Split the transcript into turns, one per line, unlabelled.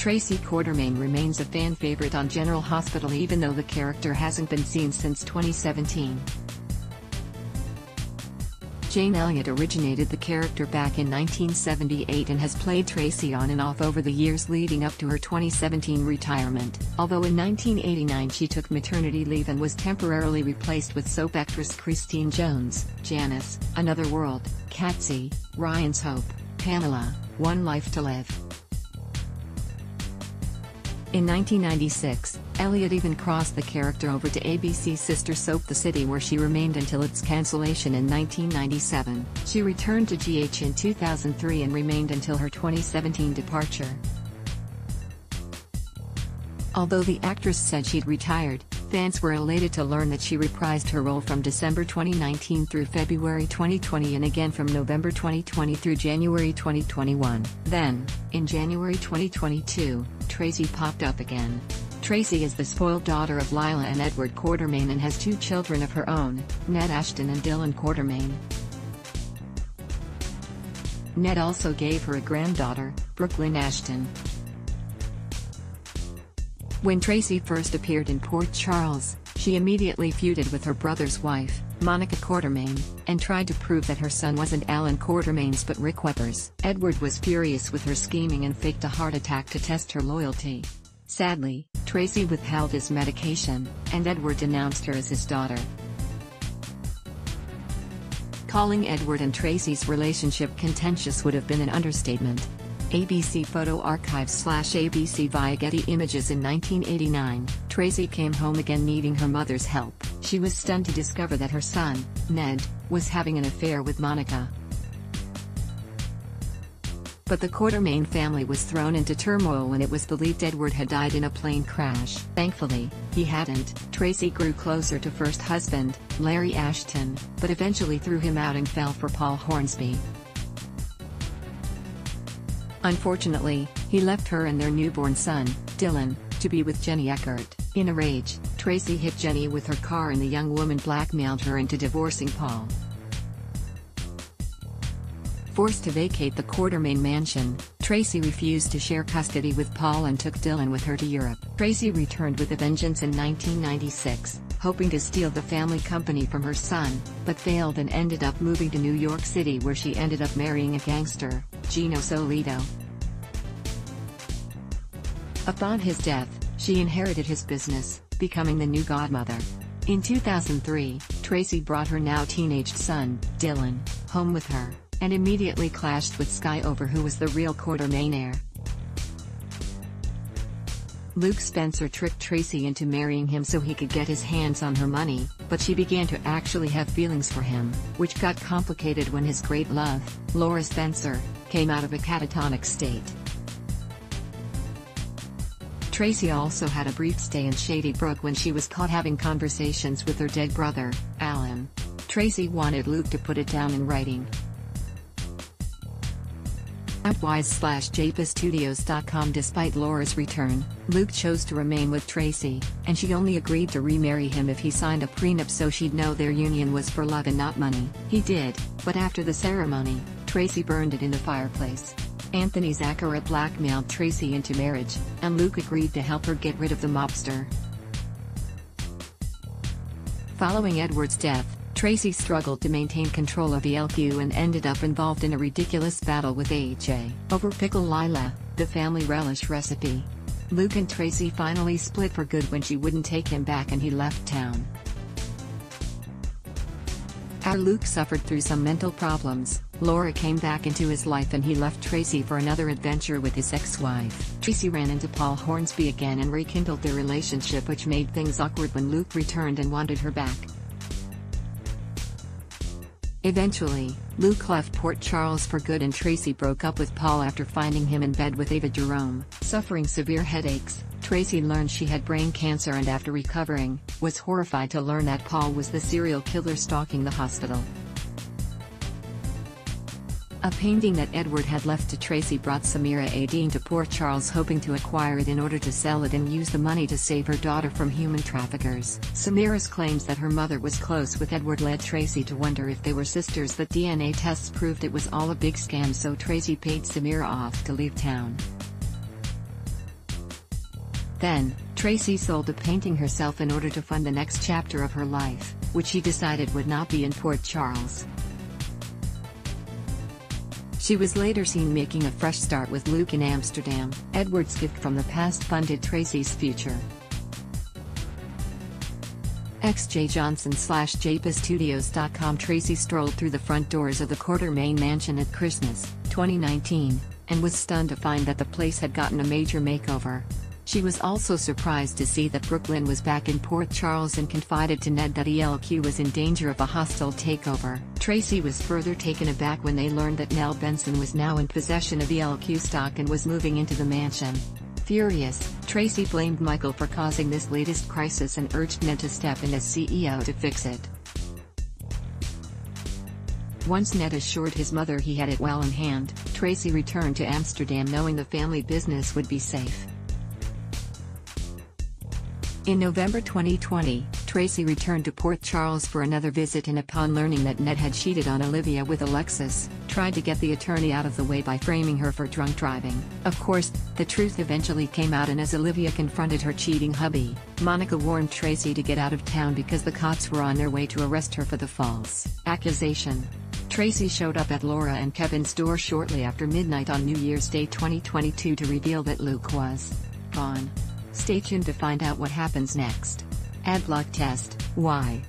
Tracy Quartermaine remains a fan favorite on General Hospital even though the character hasn't been seen since 2017. Jane Elliott originated the character back in 1978 and has played Tracy on and off over the years leading up to her 2017 retirement, although in 1989 she took maternity leave and was temporarily replaced with soap actress Christine Jones, Janice, Another World, Catsy, Ryan's Hope, Pamela, One Life to Live. In 1996, Elliott even crossed the character over to ABC's sister soap The City, where she remained until its cancellation in 1997. She returned to GH in 2003 and remained until her 2017 departure. Although the actress said she'd retired, fans were elated to learn that she reprised her role from December 2019 through February 2020 and again from November 2020 through January 2021. Then, in January 2022, Tracy popped up again. Tracy is the spoiled daughter of Lila and Edward Quartermaine and has two children of her own, Ned Ashton and Dylan Quartermaine. Ned also gave her a granddaughter, Brooklyn Ashton. When Tracy first appeared in Port Charles, she immediately feuded with her brother's wife, Monica Quartermaine, and tried to prove that her son wasn't Alan Quartermaine's but Rick Webber's. Edward was furious with her scheming and faked a heart attack to test her loyalty. Sadly, Tracy withheld his medication, and Edward denounced her as his daughter. Calling Edward and Tracy's relationship contentious would have been an understatement. ABC Photo Archives/ABC via Getty Images in 1989, Tracy came home again needing her mother's help. She was stunned to discover that her son, Ned, was having an affair with Monica. But the Quartermaine family was thrown into turmoil when it was believed Edward had died in a plane crash. Thankfully, he hadn't. Tracy grew closer to first husband, Larry Ashton, but eventually threw him out and fell for Paul Hornsby. Unfortunately, he left her and their newborn son, Dylan, to be with Jenny Eckert. In a rage, Tracy hit Jenny with her car and the young woman blackmailed her into divorcing Paul. Forced to vacate the Quartermaine mansion, Tracy refused to share custody with Paul and took Dylan with her to Europe. Tracy returned with a vengeance in 1996, hoping to steal the family company from her son, but failed and ended up moving to New York City, where she ended up marrying a gangster, Gino Solito. Upon his death, she inherited his business, becoming the new godmother. In 2003, Tracy brought her now teenaged son, Dylan, home with her, and immediately clashed with Sky over who was the real Quartermaine heir. Luke Spencer tricked Tracy into marrying him so he could get his hands on her money, but she began to actually have feelings for him, which got complicated when his great love, Laura Spencer, came out of a catatonic state. Tracy also had a brief stay in Shady Brook when she was caught having conversations with her dead brother, Alan. Tracy wanted Luke to put it down in writing. Outwise/JPStudios.com. Despite Laura's return, Luke chose to remain with Tracy, and she only agreed to remarry him if he signed a prenup so she'd know their union was for love and not money. He did, but after the ceremony, Tracy burned it in the fireplace. Anthony Zaccaria blackmailed Tracy into marriage, and Luke agreed to help her get rid of the mobster. Following Edward's death, Tracy struggled to maintain control of the LQ and ended up involved in a ridiculous battle with AJ over Pickle Lila, the family relish recipe. Luke and Tracy finally split for good when she wouldn't take him back and he left town. After Luke suffered through some mental problems, Laura came back into his life and he left Tracy for another adventure with his ex-wife. Tracy ran into Paul Hornsby again and rekindled their relationship, which made things awkward when Luke returned and wanted her back. Eventually, Luke left Port Charles for good and Tracy broke up with Paul after finding him in bed with Ava Jerome. Suffering severe headaches, Tracy learned she had brain cancer and after recovering, was horrified to learn that Paul was the serial killer stalking the hospital. A painting that Edward had left to Tracy brought Samira Adine to Port Charles, hoping to acquire it in order to sell it and use the money to save her daughter from human traffickers. Samira's claims that her mother was close with Edward led Tracy to wonder if they were sisters, but DNA tests proved it was all a big scam, so Tracy paid Samira off to leave town. Then, Tracy sold the painting herself in order to fund the next chapter of her life, which she decided would not be in Port Charles. She was later seen making a fresh start with Luke in Amsterdam. Edward's gift from the past funded Tracy's future. XJJohnson/JPaStudios.com. Tracy strolled through the front doors of the Quartermaine mansion at Christmas, 2019, and was stunned to find that the place had gotten a major makeover. She was also surprised to see that Brooklyn was back in Port Charles and confided to Ned that ELQ was in danger of a hostile takeover. Tracy was further taken aback when they learned that Nell Benson was now in possession of ELQ stock and was moving into the mansion. Furious, Tracy blamed Michael for causing this latest crisis and urged Ned to step in as CEO to fix it. Once Ned assured his mother he had it well in hand, Tracy returned to Amsterdam knowing the family business would be safe. In November 2020, Tracy returned to Port Charles for another visit and upon learning that Ned had cheated on Olivia with Alexis, tried to get the attorney out of the way by framing her for drunk driving. Of course, the truth eventually came out, and as Olivia confronted her cheating hubby, Monica warned Tracy to get out of town because the cops were on their way to arrest her for the false accusation. Tracy showed up at Laura and Kevin's door shortly after midnight on New Year's Day 2022 to reveal that Luke was gone. Stay tuned to find out what happens next. Adblock test. Why?